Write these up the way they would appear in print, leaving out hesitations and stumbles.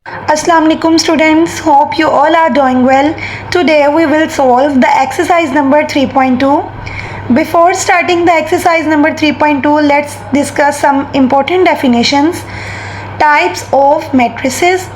Assalamu alaikum students, hope you all are doing well. Today we will solve the exercise number 3.2. Before starting the exercise number 3.2, let's discuss some important definitions. Types of matrices.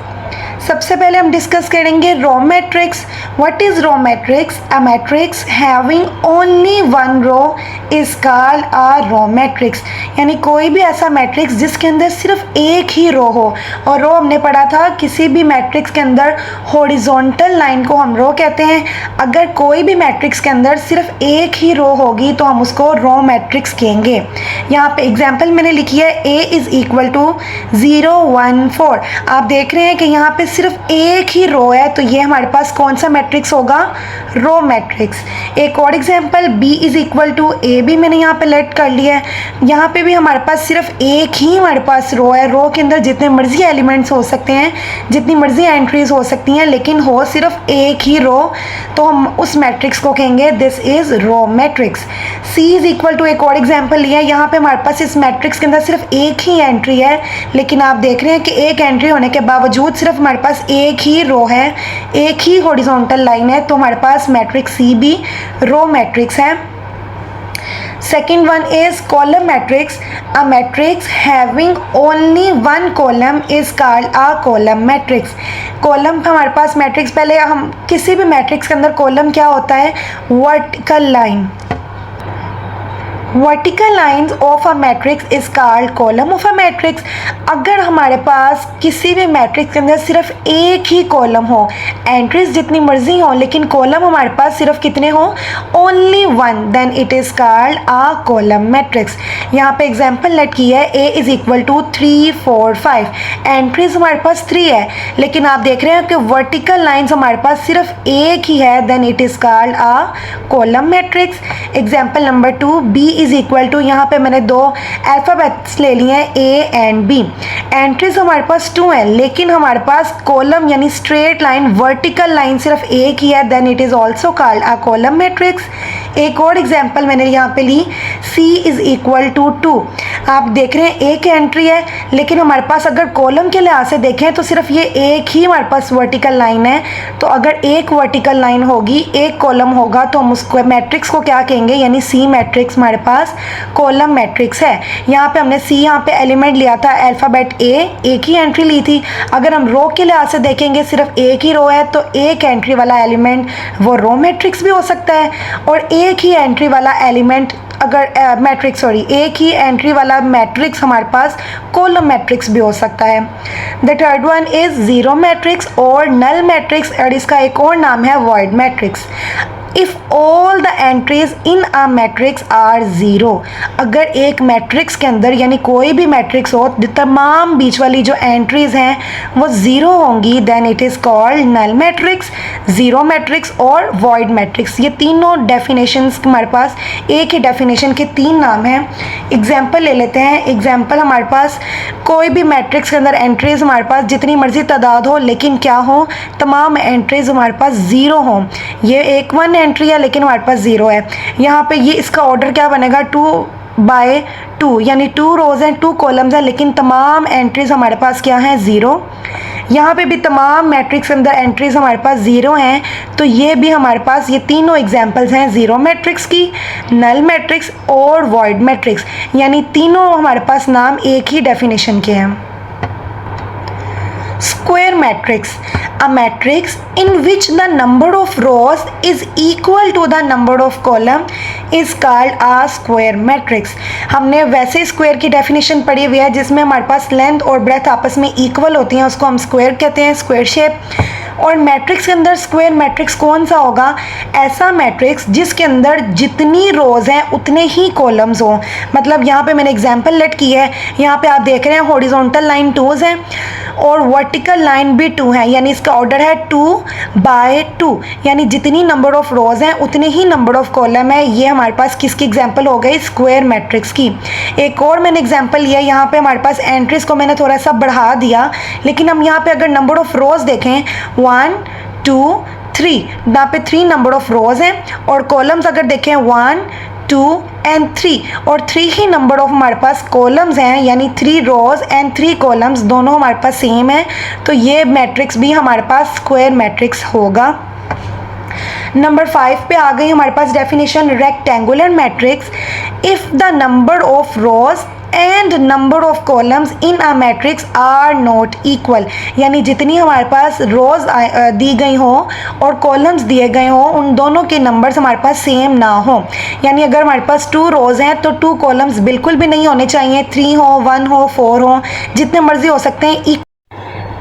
सबसे पहले हम discuss करेंगे row matrix. What is row matrix? A matrix having only one row is called a row matrix. यानी कोई भी ऐसा matrix जिसके अंदर सिर्फ एक ही रो हो. और रो हमने पढ़ा था किसी भी मैट्रिक्स के अंदर हॉरिजॉन्टल लाइन को हम रो कहते हैं. अगर कोई भी मैट्रिक्स के अंदर सिर्फ एक ही रो होगी तो हम उसको रो मैट्रिक्स कहेंगे. यहाँ पे एग्जाम्पल मैंने लिखी है A इज इक्वल टू 0 1 4. आप देख रहे हैं कि यहाँ पे सिर्फ एक ही रो है तो ये हमारे पास कौन सा मैट्रिक्स होगा? Row matrix. एक और example B is equal to A भी मैंने यहाँ पे लेट कर लिया है. यहाँ पे भी हमारे पास सिर्फ एक ही हमारे पास रो है. रो के अंदर जितने मर्जी एलिमेंट्स हो सकते हैं, जितनी मर्जी एंट्रीज हो सकती हैं, लेकिन हो सिर्फ एक ही रो, तो हम उस मैट्रिक्स को कहेंगे this is row matrix. C is equal to एक और एग्जाम्पल लिया है. यहाँ पे हमारे पास इस मैट्रिक्स के अंदर सिर्फ एक ही एंट्री है, लेकिन आप देख रहे हैं कि एक एंट्री होने के बावजूद सिर्फ हमारे पास एक ही रो है, एक ही हॉरिजॉन्टल लाइन है, तो हमारे पास मैट्रिक्स C भी रो मैट्रिक्स है. Second one is column matrix. A matrix having only one column is called a column matrix. Column हमारे पास मैट्रिक्स, पहले हम किसी भी मैट्रिक्स के अंदर कॉलम क्या होता है? Vertical line. Vertical lines of a matrix is called column of a matrix. अगर हमारे पास किसी भी मैट्रिक्स के अंदर सिर्फ एक ही कॉलम हो, एंट्रीज जितनी मर्जी हो, लेकिन कॉलम हमारे पास सिर्फ कितने हो? Only one, then it is called a column matrix. यहाँ पे एग्जांपल लेट की है A is equal to 3 4 5. Entries हमारे पास 3 है, लेकिन आप देख रहे हैं कि वर्टिकल लाइन्स हमारे पास सिर्फ एक ही है, then it is called a column matrix. Example number 2, B is equal to, यहाँ पे मैंने दो अल्फ़ाबेट्स ले लिए हैं A एंड B. एंट्रीज हमारे पास 2 हैं, लेकिन हमारे पास कॉलम यानी स्ट्रेट लाइन, वर्टिकल लाइन सिर्फ एक ही है, then it is also called a column matrix. एक और एग्जांपल मैंने यहाँ पे ली, C इज इक्वल टू 2. आप देख रहे हैं एक एंट्री है, लेकिन हमारे पास अगर कॉलम के लिहाज से देखें तो सिर्फ ये एक ही हमारे पास वर्टिकल लाइन है. तो अगर एक वर्टिकल लाइन होगी, एक कॉलम होगा, तो हम उसको मैट्रिक्स को क्या कहेंगे? यानी C मैट्रिक्स हमारे पास कॉलम मैट्रिक्स है. यहाँ पे हमने C यहाँ पे एलिमेंट लिया था अल्फ़ाबेट A, एक ही एंट्री ली थी. अगर हम रो के लिहाज से देखेंगे सिर्फ एक ही रो है, तो एक एंट्री वाला एलिमेंट वो रो मैट्रिक्स भी हो सकता है, और एक ही एंट्री वाला एलिमेंट अगर मैट्रिक्स एक ही एंट्री वाला मैट्रिक्स हमारे पास कॉलम मैट्रिक्स भी हो सकता है. The third one is zero matrix और नल मैट्रिक्स, और इसका एक और नाम है void matrix. If all the entries in a matrix are zero. अगर एक मैट्रिक्स के अंदर यानी कोई भी मैट्रिक्स हो, तमाम बीच वाली जो एंट्रीज हैं वो ज़ीरो होंगी, then it is called null matrix, zero matrix और वॉइड मैट्रिक्स. ये तीनों डेफिनेशंस हमारे पास, एक ही डेफिनेशन के 3 नाम हैं. एग्जाम्पल ले लेते हैं. एग्जाम्पल हमारे पास कोई भी मैट्रिक्स के अंदर एंट्रीज हमारे पास जितनी मर्जी तादाद हो, लेकिन क्या हो? तमाम एंट्रीज हमारे पास ज़ीरो हों. ये एक 1 एंट्री है, लेकिन हमारे पास 0 है. यहाँ पे ये इसका ऑर्डर क्या बनेगा? 2/2, यानी 2 रोज हैं, 2 कॉलम्स हैं, लेकिन तमाम एंट्रीज हमारे पास क्या हैं? 0. यहाँ पे भी तमाम मैट्रिक्स के अंदर एंट्रीज हमारे पास 0 हैं, तो ये भी हमारे पास ये तीनों एग्जांपल्स हैं ज़ीरो मैट्रिक्स की, नल मैट्रिक्स और वॉइड मैट्रिक्स. यानी तीनों हमारे पास नाम एक ही डेफिनेशन के हैं. Square matrix, a matrix in which the number of rows is equal to the number of column is called a square matrix. हमने वैसे स्क्वायर की डेफिनेशन पढ़ी हुई है जिसमें हमारे पास लेंथ और ब्रेथ आपस में इक्वल होती हैं, उसको हम स्क्वायर कहते हैं, स्क्वायर शेप. और मैट्रिक्स के अंदर स्क्वायर मैट्रिक्स कौन सा होगा? ऐसा मैट्रिक्स जिसके अंदर जितनी रोज हैं उतने ही कॉलम्स हों. मतलब यहाँ पे मैंने एग्जांपल लेट की है. यहाँ पे आप देख रहे हैं हॉरिजॉन्टल लाइन 2 हैं और वर्टिकल लाइन भी 2 है, यानी इसका ऑर्डर है 2/2, यानी जितनी नंबर ऑफ रोज हैं उतने ही नंबर ऑफ कॉलम है. ये हमारे पास किसकी एग्जांपल हो गई? स्क्वायर मैट्रिक्स की. एक और मैंने एग्जांपल लिया, यहाँ पे हमारे पास एंट्रीज को मैंने थोड़ा सा बढ़ा दिया, लेकिन हम यहाँ पे अगर नंबर ऑफ रोज देखें 1 2 3, यहाँ पे 3 नंबर ऑफ रोज हैं, और कॉलम्स अगर देखें 1 2 एंड 3 और 3 ही नंबर ऑफ हमारे पास कॉलम्स हैं, यानी 3 रोज एंड 3 कॉलम्स दोनों हमारे पास सेम है, तो ये मैट्रिक्स भी हमारे पास स्क्वायर मैट्रिक्स होगा। नंबर 5 पे आ गई हमारे पास definition rectangular matrix. If the number of rows and number of columns in a matrix are not equal, यानी जितनी हमारे पास रोज दी गई हो और कॉलम्स दिए गए हों उन दोनों के नंबर्स हमारे पास सेम ना हो, यानी अगर हमारे पास 2 रोज हैं तो 2 कॉलम्स बिल्कुल भी नहीं होने चाहिए, 3 हो, 1 हो, 4 हो, जितने मर्जी हो सकते हैं,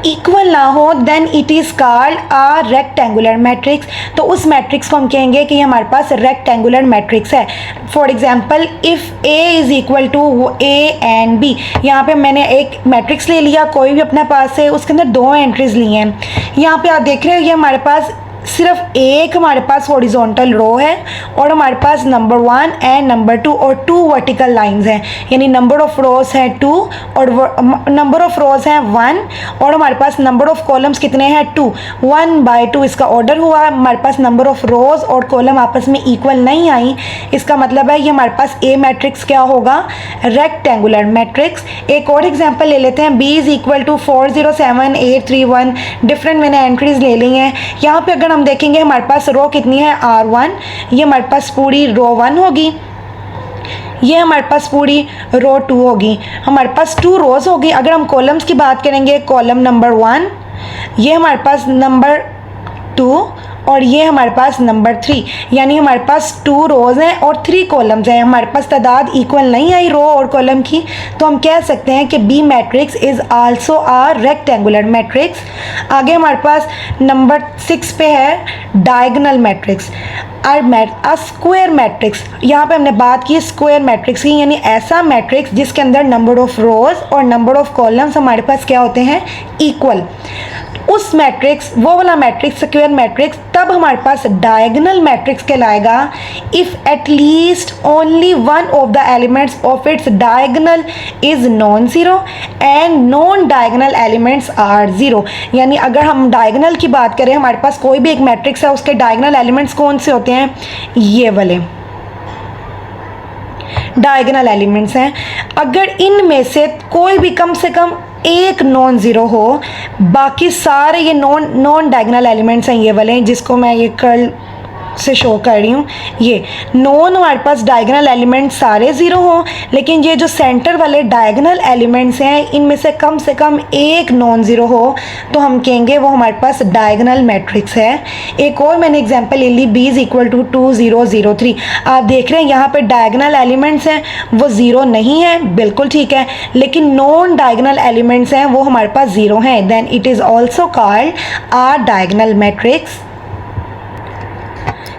इक्वल ना हो, then it is called a rectangular matrix. तो उस मैट्रिक्स को हम कहेंगे कि हमारे पास रेक्टेंगुलर मैट्रिक्स है। For example if A is equal to A and B, यहाँ पे मैंने एक मैट्रिक्स ले लिया, कोई भी अपने पास है, उसके अंदर 2 एंट्रीज ली हैं। यहाँ पे आप देख रहे हो ये हमारे पास सिर्फ एक हमारे पास हॉरिजॉन्टल रो है और हमारे पास नंबर 1 एंड नंबर 2 और 2 वर्टिकल लाइंस हैं, यानी नंबर ऑफ रोज है 2 और नंबर ऑफ रोज हैं 1 और हमारे पास नंबर ऑफ कॉलम्स कितने हैं 2, 1/2 इसका ऑर्डर हुआ। हमारे पास नंबर ऑफ रोज और कॉलम आपस में इक्वल नहीं आई, इसका मतलब है ये हमारे पास ए मैट्रिक्स क्या होगा, रेक्टेंगुलर मैट्रिक्स। एक और एग्जाम्पल ले लेते हैं, B is equal to 4 0 7 8 3 1, different मैंने एंट्रीज ले ली हैं। यहाँ पे अगर हम देखेंगे हमारे पास रो कितनी है R1, ये हमारे पास पूरी रो 1 होगी, ये हमारे पास पूरी रो 2 होगी, हमारे पास 2 रोज होगी। अगर हम कॉलम्स की बात करेंगे, कॉलम नंबर 1, ये हमारे पास नंबर 2 और ये हमारे पास नंबर 3, यानी हमारे पास 2 रोज हैं और 3 कॉलम्स हैं। हमारे पास तादाद इक्वल नहीं आई रो और कॉलम की, तो हम कह सकते हैं कि B matrix is also a rectangular matrix. आगे हमारे पास नंबर 6 पे है डायगोनल मैट्रिक्स। स्क्वायर मैट्रिक्स, यहाँ पे हमने बात की स्क्वायर मैट्रिक्स की, यानी ऐसा मैट्रिक्स जिसके अंदर नंबर ऑफ रोज और नंबर ऑफ कॉलम्स हमारे पास क्या होते हैं, इक्वल। उस मैट्रिक्स, वो वाला मैट्रिक्स स्क्वायर मैट्रिक्स तब हमारे पास डायगोनल मैट्रिक्स कहलाएगा if at least only one of the elements of its diagonal is non zero and non diagonal elements are zero. यानी अगर हम डायगोनल की बात करें, हमारे पास कोई भी एक मैट्रिक्स है, उसके डायगोनल एलिमेंट्स कौन से होते हैं, ये वाले डायगोनल एलिमेंट्स हैं। अगर इनमें से कोई भी कम से कम एक नॉन ज़ीरो हो, बाकी सारे ये नॉन डायगोनल एलिमेंट्स हैं, ये वाले जिसको मैं ये कर्ल से शो कर रही हूँ, ये नॉन हमारे पास डायगोनल एलिमेंट्स सारे ज़ीरो हों, लेकिन ये जो सेंटर वाले डायगोनल एलिमेंट्स हैं इनमें से कम एक नॉन ज़ीरो हो, तो हम कहेंगे वो हमारे पास डायगोनल मैट्रिक्स है। एक और मैंने एग्जांपल ले ली, b इज़ इक्वल टू 2 0 0 3। आप देख रहे हैं यहाँ पे डायगोनल एलिमेंट्स हैं वो ज़ीरो नहीं है, बिल्कुल ठीक है, लेकिन नॉन डायगोनल एलिमेंट्स हैं वो हमारे पास ज़ीरो हैं, then it is also called a diagonal matrix.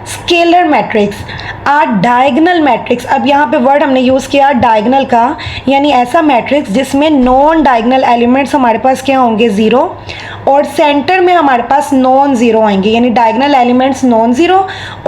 Scalar matrix, a diagonal matrix, अब यहाँ पे वर्ड हमने यूज़ किया डायगोनल का, यानी ऐसा मैट्रिक्स जिसमें नॉन डायगोनल एलिमेंट्स हमारे पास क्या होंगे, ज़ीरो, और सेंटर में हमारे पास नॉन ज़ीरो आएंगे, यानी डायगोनल एलिमेंट्स नॉन ज़ीरो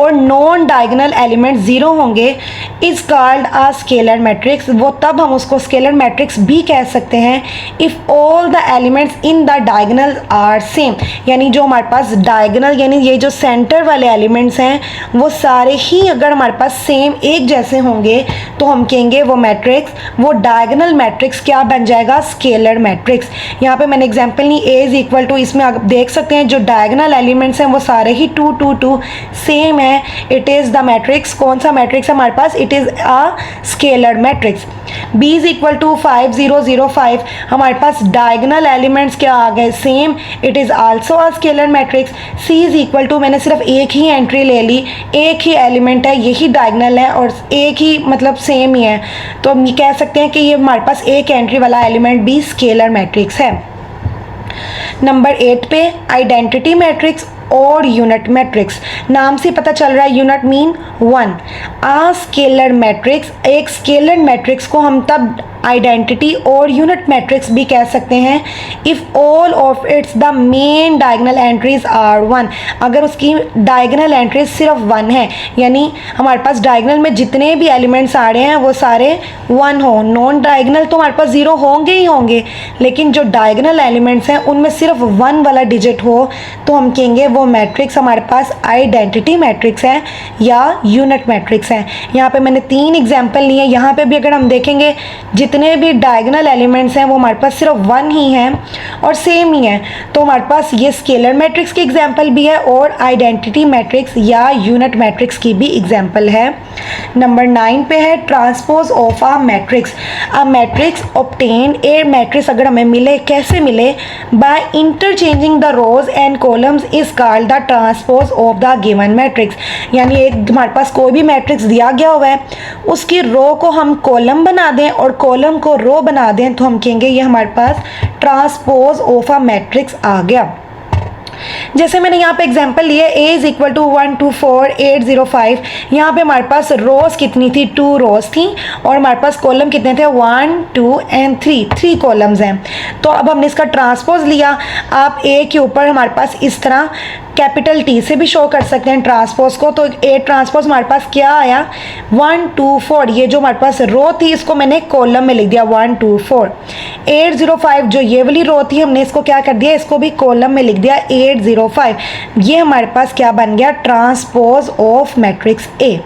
और नॉन डायगोनल एलिमेंट्स ज़ीरो होंगे, is called a scalar matrix. वो तब हम उसको स्केलर मैट्रिक्स भी कह सकते हैं if all the elements in the diagonal are same, यानी जो हमारे पास डायगोनल यानी ये जो सेंटर वाले एलिमेंट्स हैं वो सारे ही अगर हमारे पास सेम एक जैसे होंगे तो हम कहेंगे वो मैट्रिक्स, वो डायगोनल मैट्रिक्स क्या बन जाएगा, स्केलर मैट्रिक्स। यहाँ पे मैंने एग्जांपल ली a इज़ इक्वल टू, इसमें आप देख सकते हैं जो डायगोनल एलिमेंट्स हैं वो सारे ही 2 2 2 सेम है, इट इज़ द मैट्रिक्स। कौन सा मैट्रिक्स है हमारे पास, it is a scalar matrix. b is equal to 5 0 0 5, हमारे पास डायगोनल एलिमेंट्स क्या आ गए, same, it is also a scalar matrix. c is equal to, मैंने सिर्फ एक ही एंट्री ले ली, एक ही एलिमेंट है, यही डायगोनल है और एक ही मतलब सेम ही है, तो हम ये कह सकते हैं कि ये हमारे पास एक एंट्री वाला एलिमेंट भी स्केलर मैट्रिक्स है। नंबर 8 पे आइडेंटिटी मैट्रिक्स और यूनिट मैट्रिक्स, नाम से पता चल रहा है यूनिट मीन 1। आ स्केलर मैट्रिक्स, एक स्केलर मैट्रिक्स को हम तब आइडेंटिटी और यूनिट मैट्रिक्स भी कह सकते हैं। If all of its the main diagonal entries are 1, अगर उसकी डायगोनल एंट्रीज सिर्फ 1 है, यानी हमारे पास डायगोनल में जितने भी एलिमेंट्स आ रहे हैं वो सारे 1 हो। नॉन डायगोनल तो हमारे पास 0 होंगे ही होंगे, लेकिन जो डायगोनल एलिमेंट्स हैं उनमें सिर्फ 1 वाला डिजिट हो तो हम कहेंगे वो मैट्रिक्स हमारे पास आइडेंटिटी मैट्रिक्स है या यूनिट मैट्रिक्स है। यहाँ पे मैंने 3 एग्जाम्पल लिए। यहाँ पे भी अगर हम देखेंगे जितने भी डायगोनल एलिमेंट्स हैं वो हमारे पास सिर्फ 1 ही हैं और सेम ही है, तो हमारे पास ये स्केलर मैट्रिक्स की एग्जाम्पल भी है और आइडेंटिटी मैट्रिक्स या यूनिट मैट्रिक्स की भी एग्जाम्पल है। नंबर 9 पे है transpose of a matrix. A matrix obtain, A matrix अगर हमें मिले, कैसे मिले? By interchanging the rows and columns is called the transpose of the given matrix. यानी एक हमारे पास कोई भी मैट्रिक्स दिया गया हुआ है, उसकी रो को हम कॉलम बना दें और कॉलम को रो बना दें तो हम कहेंगे ये हमारे पास ट्रांसपोज ऑफ अ मैट्रिक्स आ गया। जैसे मैंने यहाँ पे एग्जांपल लिए a इज इक्वल टू 1 2 4 8 0 5। यहाँ पे हमारे पास रोज कितनी थी? 2 रोज थी और हमारे पास कॉलम कितने थे? 1 2 एंड 3 कॉलम्स हैं। तो अब हमने इसका ट्रांसपोज लिया। आप a के ऊपर हमारे पास इस तरह कैपिटल T से भी शो कर सकते हैं ट्रांसपोज को। तो A ट्रांसपोज हमारे पास क्या आया? 1 2 4। ये जो हमारे पास रो थी इसको मैंने कॉलम में लिख दिया 1 2 4। 8 0 5 जो ये वाली रो थी हमने इसको क्या कर दिया? इसको भी कॉलम में लिख दिया 8 0 5। ये हमारे पास क्या बन गया? Transpose of matrix A।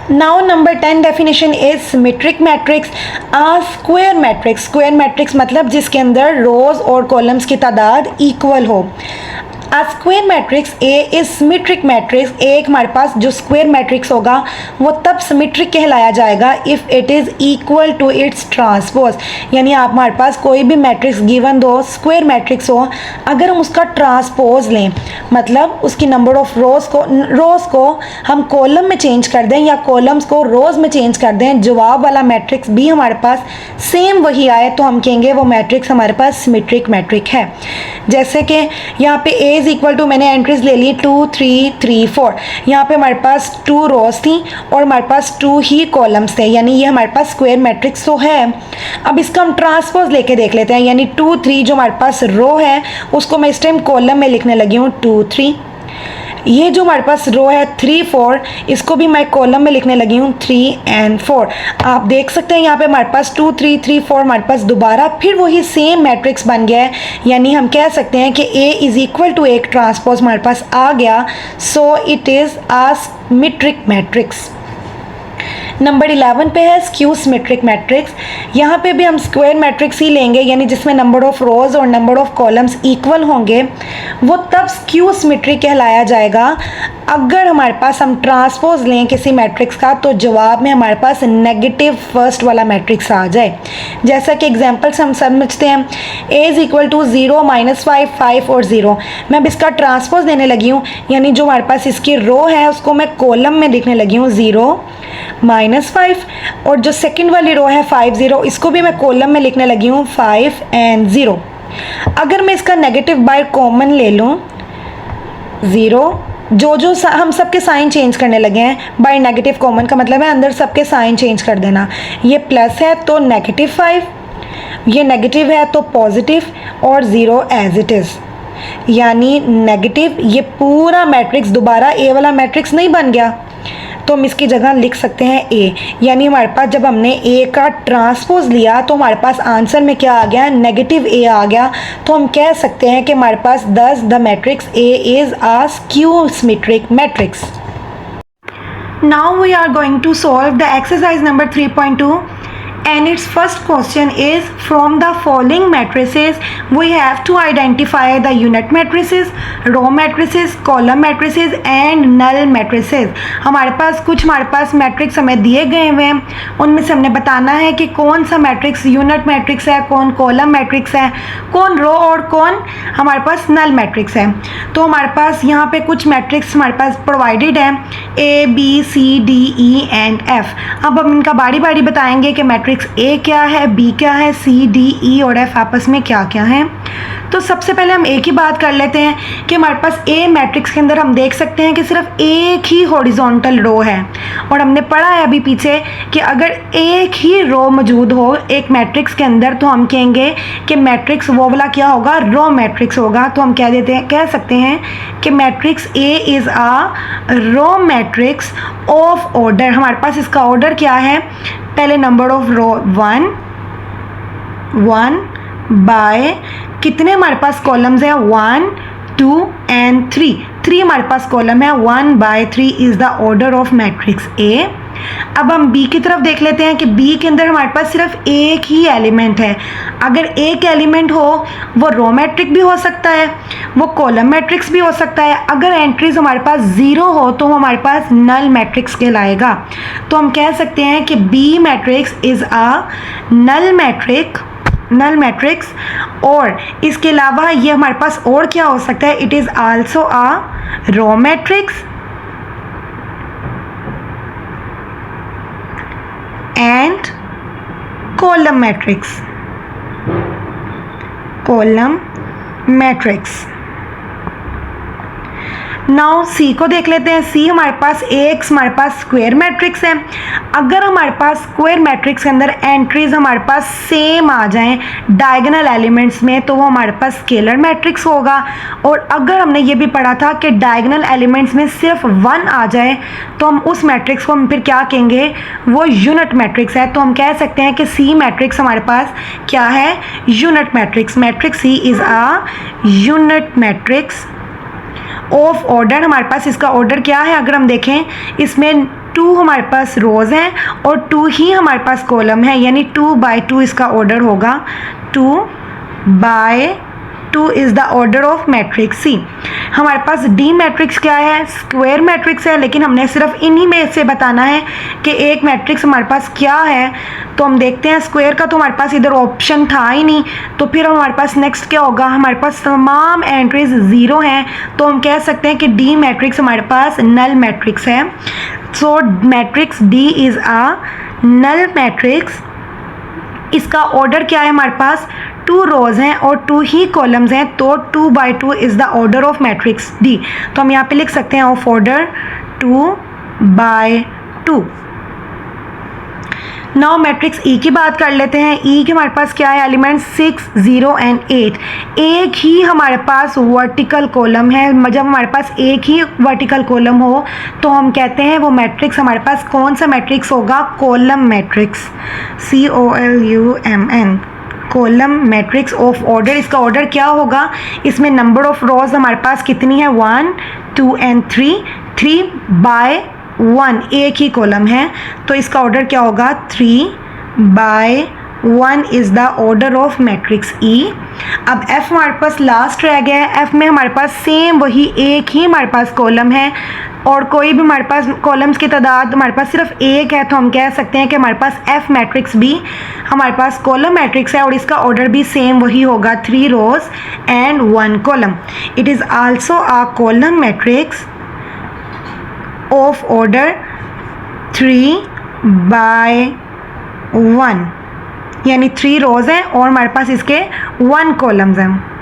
Now number 10 definition is symmetric matrix, a square matrix। square matrix मतलब जिसके अंदर रोज और कॉलम्स की तादाद इक्वल हो। A square matrix A is symmetric matrix। एक हमारे पास जो square matrix होगा वो तब symmetric कहलाया जाएगा if it is equal to its transpose। यानी आप हमारे पास कोई भी मैट्रिक्स गिवन दो, square matrix हो, अगर हम उसका ट्रांसपोज लें, मतलब उसकी नंबर ऑफ रोज को हम कॉलम में चेंज कर दें या कॉलम्स को रोज में चेंज कर दें, जवाब वाला मैट्रिक्स भी हमारे पास सेम वही आए तो हम कहेंगे वो मैट्रिक्स हमारे पास सिमेट्रिक मैट्रिक है। जैसे कि यहाँ पे A इज इक्वल टू, मैंने एंट्रीज ले ली 2 3 3 4। यहाँ पे हमारे पास 2 रोज थी और हमारे पास 2 ही कॉलम्स थे, यानी ये हमारे पास स्क्वायर मैट्रिक्स तो है। अब इसका हम ट्रांसपोज लेके देख लेते हैं, यानी 2 3 जो हमारे पास रो है उसको मैं इस टाइम कॉलम में लिखने लगी हूँ 2 3। ये जो हमारे पास रो है 3 4, इसको भी मैं कॉलम में लिखने लगी हूँ 3 एंड 4। आप देख सकते हैं यहाँ पे हमारे पास 2 3 3 4 हमारे पास दोबारा फिर वही सेम मैट्रिक्स बन गया है, यानी हम कह सकते हैं कि A इज इक्वल टू एक ट्रांसपोज हमारे पास आ गया। So it is a symmetric matrix. Number 11 पे है स्क्यू सिमेट्रिक मैट्रिक्स। यहाँ पे भी हम स्क्वायर मैट्रिक्स ही लेंगे, यानी जिसमें नंबर ऑफ रोज और नंबर ऑफ कॉलम्स इक्वल होंगे, वो तब स्क्यू सिमेट्रिक कहलाया जाएगा अगर हमारे पास हम ट्रांसपोज लें किसी मैट्रिक्स का तो जवाब में हमारे पास नेगेटिव फर्स्ट वाला मैट्रिक्स आ जाए। जैसा कि एग्जांपल्स हम समझते हैं, A इज इक्वल टू 0 -5 5 और 0। मैं अब इसका ट्रांसपोज देने लगी हूँ, यानी जो हमारे पास इसकी रो है उसको मैं कॉलम में लिखने लगी हूँ 0 -5, और जो सेकंड वाली रो है 5 0, इसको भी मैं कॉलम में लिखने लगी हूँ 5 एंड 0। अगर मैं इसका नेगेटिव बाय कॉमन ले लूँ 0, जो हम सबके साइन चेंज करने लगे हैं, बाय नेगेटिव कॉमन का मतलब है अंदर सबके साइन चेंज कर देना। ये प्लस है तो -5, ये नेगेटिव है तो पॉजिटिव और 0 एज इट इज़, यानी नेगेटिव। ये पूरा मैट्रिक्स दोबारा A वाला मैट्रिक्स नहीं बन गया, तो हम इसकी जगह लिख सकते हैं A। यानी हमारे पास जब हमने A का ट्रांसपोज लिया तो हमारे पास आंसर में क्या आ गया? नेगेटिव A आ गया। तो हम कह सकते हैं कि हमारे पास दस the matrix A is a skew symmetric matrix. Now we are going to solve the exercise number 3.2 and its first question is from the following matrices we have to identify the unit matrices, row matrices, column matrices and null matrices। हमारे पास matrix हमें दिए गए हुए हैं, उनमें से हमने बताना है कि कौन सा मैट्रिक्स यूनिट मैट्रिक्स है, कौन कॉलम मैट्रिक्स है, कौन रो और कौन हमारे पास नल मैट्रिक्स है। तो हमारे पास यहाँ पे कुछ मैट्रिक्स हमारे पास प्रोवाइडेड है A B C D E and F। अब हम इनका बारी बारी बताएंगे कि मैट्रिक्स A क्या है, B क्या है, C D E और F आपस में क्या क्या है। तो सबसे पहले हम एक ही बात कर लेते हैं कि हमारे पास ए मैट्रिक्स के अंदर हम देख सकते हैं कि सिर्फ एक ही हॉरिजॉन्टल रो है, और हमने पढ़ा है अभी पीछे कि अगर एक ही रो मौजूद हो एक मैट्रिक्स के अंदर तो हम कहेंगे कि मैट्रिक्स वो वाला क्या होगा, रो मैट्रिक्स होगा। तो हम कह सकते हैं कि matrix A is a row matrix of order. हमारे पास इसका ऑर्डर क्या है, पहले नंबर ऑफ रो 1 बाय कितने हमारे पास कॉलम्स हैं, 1 2 एंड 3 हमारे पास कॉलम है, 1/3 is the order of matrix A. अब हम बी की तरफ देख लेते हैं कि बी के अंदर हमारे पास सिर्फ एक ही एलिमेंट है। अगर एक एलिमेंट हो वो रो मैट्रिक भी हो सकता है, वो कॉलम मैट्रिक्स भी हो सकता है। अगर एंट्रीज हमारे पास 0 हो तो वो हमारे पास नल मैट्रिक्स कहलाएगा। तो हम कह सकते हैं कि B matrix is a null matrix. और इसके अलावा ये हमारे पास और क्या हो सकता है, it is also a row matrix and column matrix। Now C को देख लेते हैं। सी हमारे पास हमारे पास स्क्वायर मैट्रिक्स है। अगर हमारे पास स्क्वायर मैट्रिक्स के अंदर एंट्रीज हमारे पास सेम आ जाएं डायगोनल एलिमेंट्स में तो वो हमारे पास स्केलर मैट्रिक्स होगा। और अगर हमने ये भी पढ़ा था कि डायगोनल एलिमेंट्स में सिर्फ 1 आ जाए तो हम उस मैट्रिक्स को हम फिर क्या कहेंगे, वो यूनिट मैट्रिक्स है। तो हम कह सकते हैं कि सी मैट्रिक्स हमारे पास क्या है, unit matrix. Matrix C is a unit matrix of order. हमारे पास इसका ऑर्डर क्या है, अगर हम देखें इसमें 2 हमारे पास रोज हैं और 2 ही हमारे पास कॉलम है, यानी 2/2 इसका ऑर्डर होगा। 2/2 is the order of matrix C. हमारे पास डी मैट्रिक्स क्या है, स्क्वायर मैट्रिक्स है, लेकिन हमने सिर्फ इन्हीं में से बताना है कि एक मैट्रिक्स हमारे पास क्या है। तो हम देखते हैं स्क्वायर का तो हमारे पास इधर ऑप्शन था ही नहीं, तो फिर हमारे पास नेक्स्ट क्या होगा, हमारे पास तमाम एंट्रीज 0 हैं। तो हम कह सकते हैं कि डी मैट्रिक्स हमारे पास नल मैट्रिक्स है। So matrix D is a null matrix. इसका ऑर्डर क्या है, हमारे पास 2 रोज हैं और 2 ही कॉलम्स हैं, तो 2/2 is the order of matrix D. तो हम यहाँ पे लिख सकते हैं ऑफ ऑर्डर 2/2। नाउ मैट्रिक्स ई की बात कर लेते हैं। ई के हमारे पास क्या है, एलिमेंट 6 0 एंड 8। एक ही हमारे पास वर्टिकल कॉलम है। जब हमारे पास एक ही वर्टिकल कॉलम हो तो हम कहते हैं वो मैट्रिक्स हमारे पास कौन सा मैट्रिक्स होगा, column matrix, COLUMN, column matrix of order. इसका ऑर्डर क्या होगा, इसमें नंबर ऑफ रोज हमारे पास कितनी है, 1 2 एंड 3/1 एक ही कॉलम है, तो इसका ऑर्डर क्या होगा, 3/1 is the order of matrix E. अब एफ हमारे पास लास्ट रह गया है। एफ में हमारे पास सेम वही एक ही हमारे पास कॉलम है और कोई भी हमारे पास कॉलम्स की तादाद हमारे पास सिर्फ एक है, तो हम कह सकते हैं कि हमारे पास एफ मैट्रिक्स भी हमारे पास कॉलम मैट्रिक्स है और इसका ऑर्डर भी सेम वही होगा, 3 rows and 1 column. It is also a column matrix of order 3/1, यानी 3 रोज हैं और हमारे पास इसके 1 कॉलम्स हैं।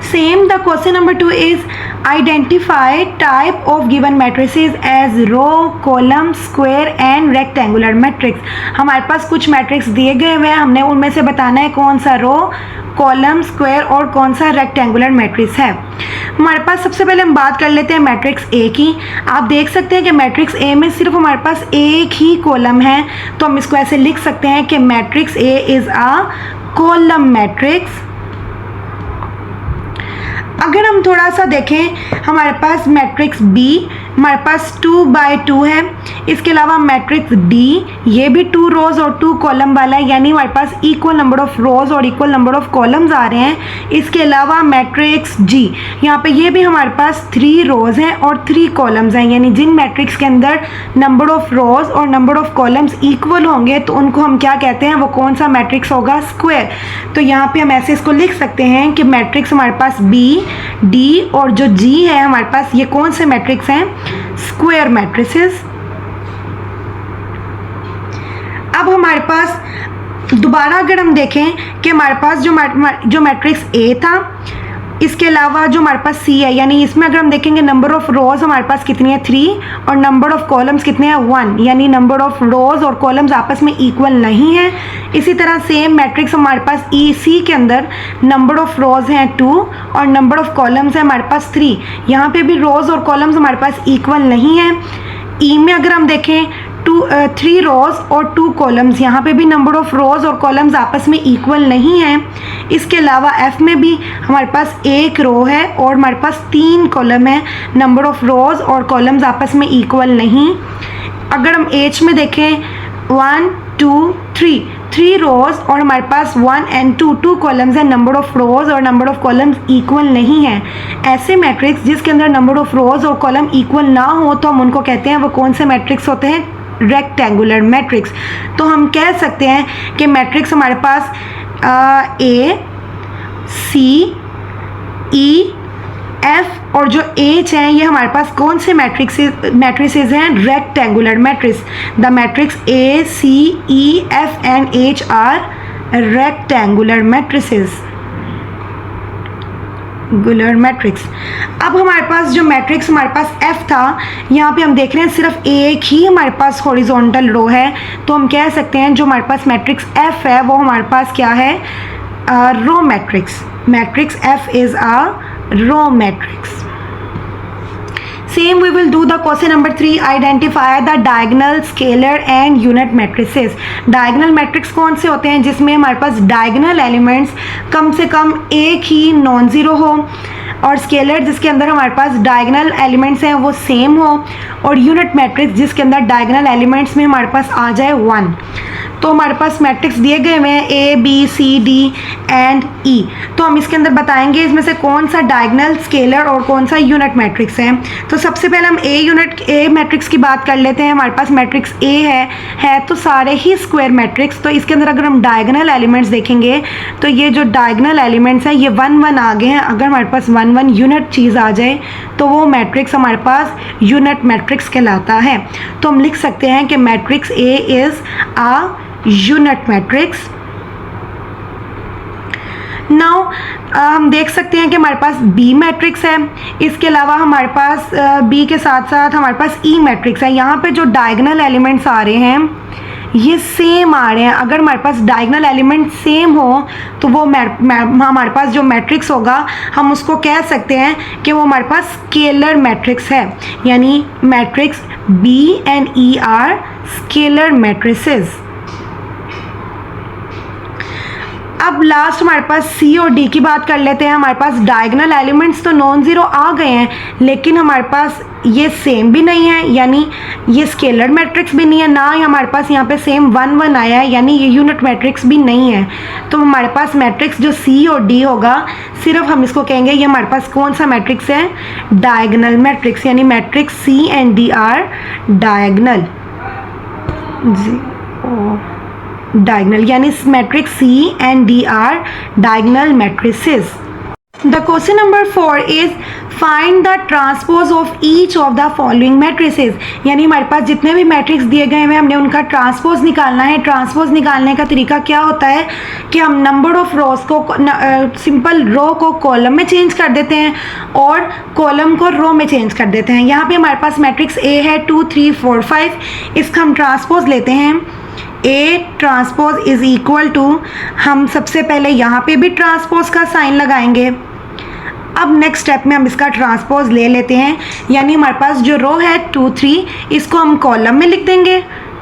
Same the question number 2 is identify type of given matrices as row, column, square and rectangular matrix. हमारे पास कुछ मैट्रिक्स दिए गए हुए हैं, हमने उनमें से बताना है कौन सा रो, कॉलम, स्क्वायर और कौन सा रेक्टेंगुलर मैट्रिक्स है। हमारे पास सबसे पहले हम बात कर लेते हैं मैट्रिक्स ए की। आप देख सकते हैं कि मैट्रिक्स ए में सिर्फ हमारे पास एक ही कॉलम है, तो हम इसको ऐसे लिख सकते हैं कि matrix A is a column matrix. अगर हम थोड़ा सा देखें, हमारे पास मैट्रिक्स बी हमारे पास 2/2 है। इसके अलावा मैट्रिक्स डी ये भी 2 रोज और 2 कॉलम वाला है, यानी हमारे पास इक्वल नंबर ऑफ रोज और इक्वल नंबर ऑफ कॉलम्स आ रहे हैं। इसके अलावा मैट्रिक्स जी यहाँ पे ये भी हमारे पास 3 रोज हैं और 3 कॉलम्स हैं, यानी जिन मैट्रिक्स के अंदर नंबर ऑफ रोज और नंबर ऑफ कॉलम्स इक्वल होंगे तो उनको हम क्या कहते हैं, वो कौन सा मैट्रिक्स होगा, स्क्वायर। तो यहाँ पे हम ऐसे इसको लिख सकते हैं कि मैट्रिक्स हमारे पास बी, डी और जो जी है हमारे पास ये कौन से मैट्रिक्स हैं, स्क्वायर मैट्रिसेस। अब हमारे पास दोबारा अगर हम देखें कि हमारे पास जो मैट्रिक्स ए था, इसके अलावा जो हमारे पास सी है, यानी इसमें अगर हम देखेंगे नंबर ऑफ रोज हमारे पास कितनी है 3 और नंबर ऑफ कॉलम्स कितने हैं 1, यानी नंबर ऑफ रोज और कॉलम्स आपस में इक्वल नहीं है। इसी तरह सेम मैट्रिक्स हमारे पास ई सी के अंदर नंबर ऑफ रोज हैं 2 और नंबर ऑफ कॉलम्स है हमारे पास 3, यहाँ पे भी रोज और कॉलम्स हमारे पास इक्वल नहीं है। ई में अगर हम देखें 3 रोज और 2 कॉलम्स, यहाँ पे भी नंबर ऑफ रोज और कॉलम्स आपस में इक्वल नहीं है। इसके अलावा एफ में भी हमारे पास 1 रो है और हमारे पास 3 कॉलम है, नंबर ऑफ रोज और कॉलम्स आपस में इक्वल नहीं। अगर हम एच में देखें 1 2 3 रोज और हमारे पास 1 and 2 कॉलम्स हैं, नंबर ऑफ रोज और नंबर ऑफ कॉलम्स इक्वल नहीं है। ऐसे मैट्रिक्स जिसके अंदर नंबर ऑफ रोज और कॉलम इक्वल ना हो तो हम उनको कहते हैं, वो कौन से मैट्रिक्स होते हैं, रेक्टेंगुलर मैट्रिक्स। तो हम कह सकते हैं कि मैट्रिक्स हमारे पास ए सी ई एफ और जो एच हैं ये हमारे पास कौन से मैट्रिसेस हैं, rectangular matrix. The matrix A C E F and H are rectangular matrices, गुलर मैट्रिक्स। अब हमारे पास जो मैट्रिक्स हमारे पास F था, यहाँ पे हम देख रहे हैं सिर्फ एक ही हमारे पास हॉरिजॉन्टल रो है, तो हम कह सकते हैं जो हमारे पास मैट्रिक्स F है वो हमारे पास क्या है, row matrix. Matrix F is a row matrix. Same we will do the question number 3. Identify the diagonal, scalar and unit matrices. Diagonal matrix कौन से होते हैं, जिसमें हमारे पास diagonal elements कम से कम एक ही नॉन ज़ीरो हो, और स्केलर जिसके अंदर हमारे पास डायगनल एलिमेंट्स हैं वो सेम हो, और यूनिट मैट्रिक्स जिसके अंदर डायगनल एलिमेंट्स में हमारे पास आ जाए 1। तो हमारे पास मैट्रिक्स दिए गए हुए हैं A B C D and E, तो हम इसके अंदर बताएंगे इसमें से कौन सा डायगनल, स्केलर और कौन सा यूनिट मैट्रिक्स है। तो सबसे पहले हम ए मैट्रिक्स की बात कर लेते हैं। हमारे पास मैट्रिक्स ए है तो सारे ही स्क्वायर मैट्रिक्स, तो इसके अंदर अगर हम डायगनल एलिमेंट्स देखेंगे तो ये जो डायगनल एलिमेंट्स हैं ये 1 1 आ गए हैं। अगर हमारे पास 1 1 यूनिट चीज़ आ जाए तो वो मैट्रिक्स हमारे पास यूनिट मैट्रिक्स कहलाता है। तो हम लिख सकते हैं कि matrix A is a unit matrix. Now हम देख सकते हैं कि हमारे पास बी मैट्रिक्स है, इसके अलावा हमारे पास बी के साथ साथ हमारे पास ई मैट्रिक्स है। यहाँ पे जो डायगनल एलिमेंट्स आ रहे हैं ये सेम आ रहे हैं। अगर हमारे पास डायगनल एलिमेंट सेम हो तो वो हमारे पास जो मैट्रिक्स होगा हम उसको कह सकते हैं कि वो हमारे पास स्केलर मैट्रिक्स है, यानी matrix B and E are scalar matrices. अब लास्ट हमारे पास सी और डी की बात कर लेते हैं। हमारे पास डायगनल एलिमेंट्स तो नॉन ज़ीरो आ गए हैं, लेकिन हमारे पास ये सेम भी नहीं है, यानी ये स्केलर मैट्रिक्स भी नहीं है, ना ही हमारे पास यहाँ पे सेम 1 1 आया है, यानी ये यूनिट मैट्रिक्स भी नहीं है। तो हमारे पास मैट्रिक्स जो सी और डी होगा, सिर्फ हम इसको कहेंगे ये हमारे पास कौन सा मैट्रिक्स है, डायगनल मैट्रिक्स, यानी matrix C and D are diagonal. Diagonal, यानी matrix C and D are diagonal matrices. The question number 4 is find the transpose of each of the following matrices. यानी हमारे पास जितने भी मैट्रिक्स दिए गए हैं हमने उनका ट्रांसपोज निकालना है। ट्रांसपोज निकालने का तरीका क्या होता है कि हम नंबर ऑफ रोज को सिंपल रो को कॉलम में चेंज कर देते हैं और कॉलम को रो में चेंज कर देते हैं। यहाँ पे हमारे पास मैट्रिक्स A है 2 3 4 5, इसका हम ट्रांसपोज लेते हैं। A transpose is equal to, हम सबसे पहले यहाँ पे भी ट्रांसपोज का साइन लगाएंगे। अब नेक्स्ट स्टेप में हम इसका ट्रांसपोज ले लेते हैं, यानी हमारे पास जो रो है 2 3 इसको हम कॉलम में लिख देंगे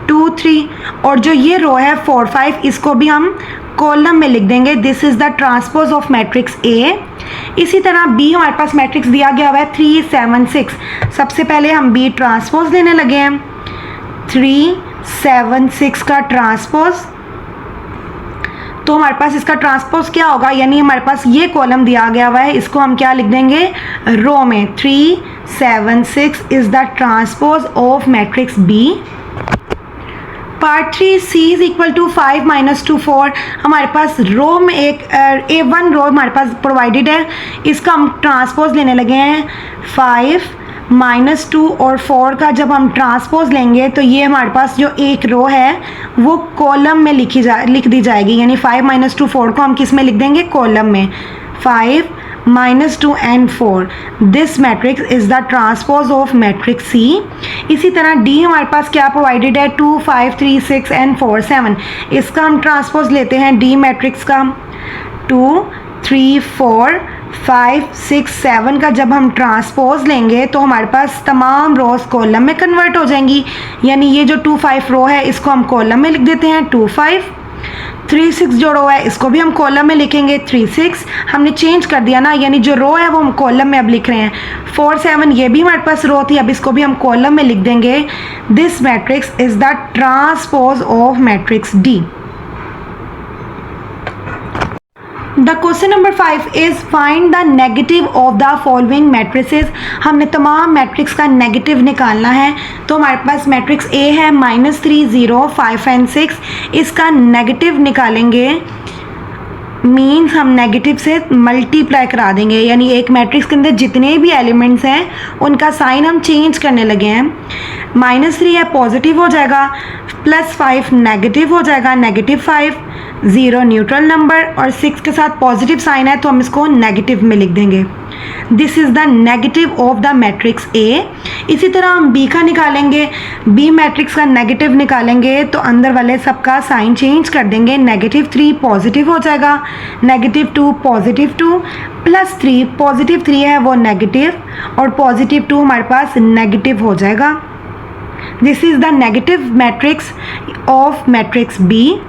2 3, और जो ये रो है 4 5 इसको भी हम कॉलम में लिख देंगे। This is the transpose of matrix A। इसी तरह B हमारे पास मैट्रिक्स दिया गया हुआ है 3 7 6, सबसे पहले हम B ट्रांसपोज लेने लगे हैं 3 7 6 का ट्रांसपोज। तो हमारे पास इसका ट्रांसपोज क्या होगा, यानी हमारे पास ये कॉलम दिया गया हुआ है, इसको हम क्या लिख देंगे रो में। 3 7 6 is the transpose of matrix B। Part 3 C is equal to 5 - 2 4। हमारे पास रो में एक A1 रो हमारे पास प्रोवाइडेड है, इसका हम ट्रांसपोज लेने लगे हैं 5 -2 और 4 का जब हम ट्रांसपोज लेंगे तो ये हमारे पास जो एक रो है वो कॉलम में लिख दी जाएगी, यानी 5 -2 4 को हम किस में लिख देंगे, कॉलम में। 5 -2 and 4, this matrix is the transpose of matrix C. इसी तरह डी हमारे पास क्या प्रोवाइडेड है, 2 5 3 6 and 4 7, इसका हम ट्रांसपोज लेते हैं डी मैट्रिक्स का। 2 3 4 5 6 7 का जब हम ट्रांसपोज लेंगे तो हमारे पास तमाम रोज कॉलम में कन्वर्ट हो जाएंगी, यानी ये जो 2 5 रो है इसको हम कॉलम में लिख देते हैं 2 5। 3 6 जो रो है इसको भी हम कॉलम में लिखेंगे 3 6, हमने चेंज कर दिया ना, यानी जो रो है वो हम कॉलम में अब लिख रहे हैं। 4 7 ये भी हमारे पास रो थी, अब इसको भी हम कॉलम में लिख देंगे। This matrix is the transpose of matrix D. The question number 5 is find the negative of the following matrices. हमने तमाम मैट्रिक्स का नेगेटिव निकालना है, तो हमारे पास मैट्रिक्स ए है -3 0 5 and 6, इसका नेगेटिव निकालेंगे, मीन्स हम नेगेटिव से मल्टीप्लाई करा देंगे, यानी एक मैट्रिक्स के अंदर जितने भी एलिमेंट्स हैं उनका साइन हम चेंज करने लगे हैं। -3 है पॉजिटिव हो जाएगा, +5 नेगेटिव हो जाएगा, -5, 0 न्यूट्रल नंबर और 6 के साथ पॉजिटिव साइन है तो हम इसको नेगेटिव में लिख देंगे। This is the negative of the matrix ए। इसी तरह हम बी का निकालेंगे, बी मैट्रिक्स का नेगेटिव निकालेंगे तो अंदर वाले सबका साइन चेंज कर देंगे, -3 पॉजिटिव हो जाएगा, -2 +2 +3 +3 है वो नेगेटिव और +2 हमारे पास नेगेटिव हो जाएगा। This is the negative matrix of matrix B.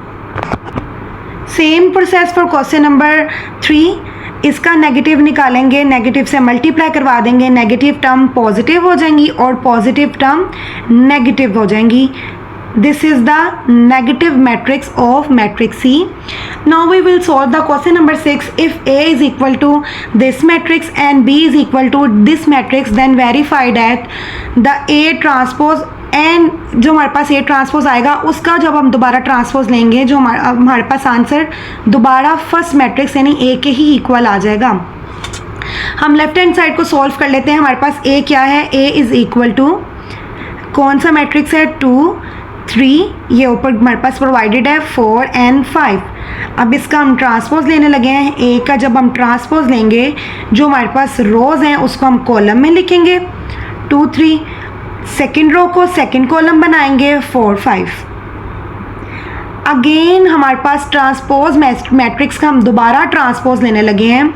Same process for question number 3, इसका नेगेटिव निकालेंगे, नेगेटिव से मल्टीप्लाई करवा देंगे, नेगेटिव टर्म पॉजिटिव हो जाएंगी और पॉजिटिव टर्म नेगेटिव हो जाएंगी। This is the negative matrix of matrix C. Now we will solve the question number 6। If A is equal to this matrix and B is equal to this matrix then verify that the A transpose and जो हमारे पास A transpose आएगा उसका जब हम दोबारा transpose लेंगे जो हमारे पास आंसर दोबारा फर्स्ट मैट्रिक्स यानी ए के ही इक्वल आ जाएगा। हम लेफ्ट हैंड साइड को सॉल्व कर लेते हैं। हमारे पास ए क्या है, ए इज इक्वल टू कौन सा मैट्रिक्स है, 2 3, ये ऊपर हमारे पास प्रोवाइडेड है 4 and 5। अब इसका हम ट्रांसपोज लेने लगे हैं। ए का जब हम ट्रांसपोज लेंगे जो हमारे पास रोज हैं उसको हम कॉलम में लिखेंगे 2 3, सेकेंड रो को सेकेंड कॉलम बनाएंगे 4 5। अगेन हमारे पास ट्रांसपोज मैट्रिक्स का हम दोबारा ट्रांसपोज लेने लगे हैं।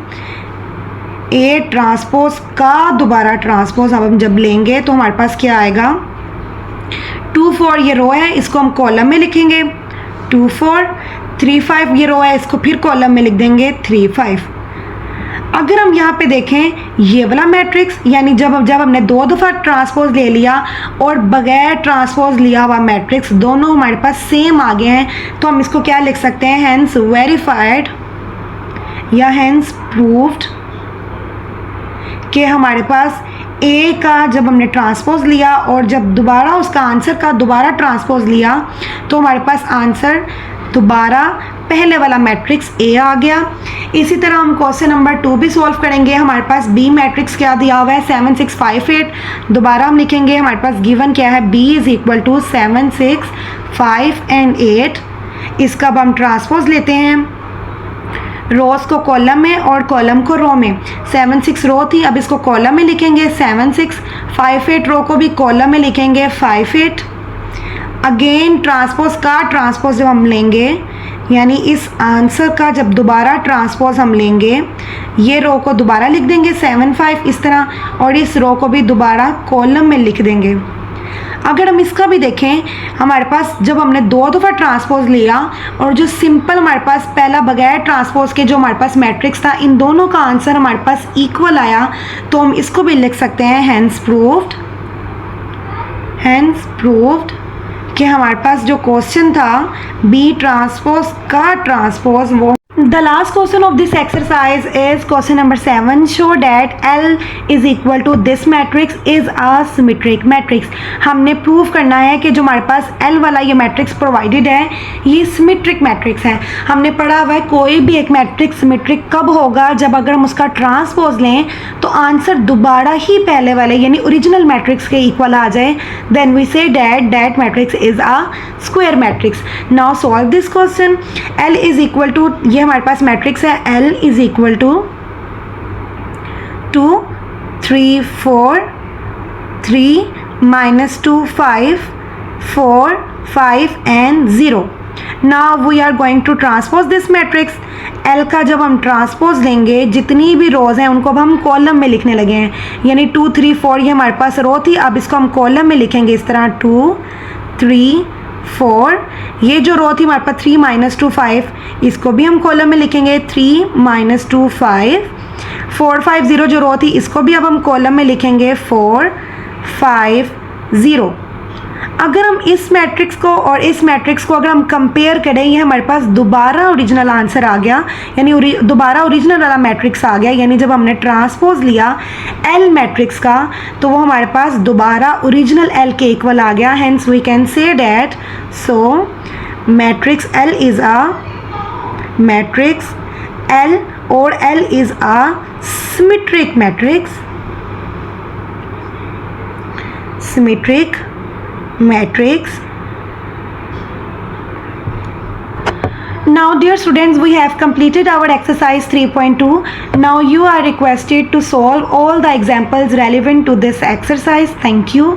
ए ट्रांसपोज का दोबारा ट्रांसपोज अब हम जब लेंगे तो हमारे पास क्या आएगा, 2 4 ये रो है इसको हम कॉलम में लिखेंगे 2 4, 3 5 ये रो है इसको फिर कॉलम में लिख देंगे 3 5। अगर हम यहाँ पे देखें ये वाला मैट्रिक्स यानी जब हमने 2 दफ़ा ट्रांसपोज ले लिया और बगैर ट्रांसपोज लिया हुआ मैट्रिक्स दोनों हमारे पास सेम आ गए हैं तो हम इसको क्या लिख सकते हैं, हेंस वेरीफाइड या हेंस प्रूव्ड कि हमारे पास ए का जब हमने ट्रांसपोज लिया और जब दोबारा उसका आंसर का दोबारा ट्रांसपोज लिया तो हमारे पास आंसर दोबारा पहले वाला मैट्रिक्स ए आ गया। इसी तरह हम क्वेश्चन नंबर 2 भी सॉल्व करेंगे। हमारे पास बी मैट्रिक्स क्या दिया हुआ है, 7 6 5 8। दोबारा हम लिखेंगे हमारे पास गिवन क्या है, B is equal to 7 6 5 and 8। इसका अब हम ट्रांसपोज लेते हैं, रोज को कॉलम में और कॉलम को रो में। 7 6 रो थी, अब इसको कॉलम में लिखेंगे 7 6, 5 8 रो को भी कॉलम में लिखेंगे 5 8। अगेन ट्रांसपोज का ट्रांसपोज जब हम लेंगे यानी इस आंसर का जब दोबारा ट्रांसपोज हम लेंगे ये रो को दोबारा लिख देंगे 7 5 इस तरह और इस रो को भी दोबारा कॉलम में लिख देंगे। अगर हम इसका भी देखें हमारे पास जब हमने 2 दफ़ा ट्रांसपोज लिया और जो सिंपल हमारे पास पहला बगैर ट्रांसपोज के जो हमारे पास मैट्रिक्स था इन दोनों का आंसर हमारे पास इक्वल आया तो हम इसको भी लिख सकते हैं हेंस प्रूव्ड कि हमारे पास जो क्वेश्चन था बी ट्रांसपोज का ट्रांसपोज वो The last question of this exercise is question number 7. Show that L is equal to this matrix is a symmetric matrix. हमने प्रूव करना है कि जो हमारे पास L वाला ये मैट्रिक्स प्रोवाइडेड है ये सिमेट्रिक मैट्रिक्स है. हमने पढ़ा हुआ है कोई भी एक मैट्रिक्स सिमेट्रिक कब होगा, जब अगर हम उसका ट्रांसपोज लें तो आंसर दोबारा ही पहले वाले यानी ओरिजिनल मैट्रिक्स के इक्वल आ जाए. Then we say that matrix is a square matrix. Now solve this question. L is equal to, ये हमारे पास मैट्रिक्स है, L is equal to 2 3 4 3 minus 2 5 4 5 and 0. Now we are going to transpose this matrix. L का जब हम transpose लेंगे जितनी भी रोज़ हैं उनको अब हम कॉलम में लिखने लगे हैं. यानी 2 3 4 ये हमारे पास रो थी, अब इसको हम कॉलम में लिखेंगे इस तरह 2 3 4. ये जो रो थी हमारे पास 3 minus 2 5, इसको भी हम कॉलम में लिखेंगे 3 minus 2 5. 4 5 0 जो रो थी इसको भी अब हम कॉलम में लिखेंगे 4 5 0. अगर हम इस मैट्रिक्स को और इस मैट्रिक्स को अगर हम कंपेयर करें, ये हमारे पास दोबारा ओरिजिनल आंसर आ गया, यानी दोबारा ओरिजिनल वाला मैट्रिक्स आ गया. यानी जब हमने ट्रांसपोज लिया एल मैट्रिक्स का तो वो हमारे पास दोबारा ओरिजिनल एल के इक्वल आ गया. Hence we can say that so matrix L is a matrix L और L is a symmetric matrix. Symmetric matrix. Now dear students, we have completed our exercise 3.2. Now you are requested to solve all the examples relevant to this exercise. Thank you.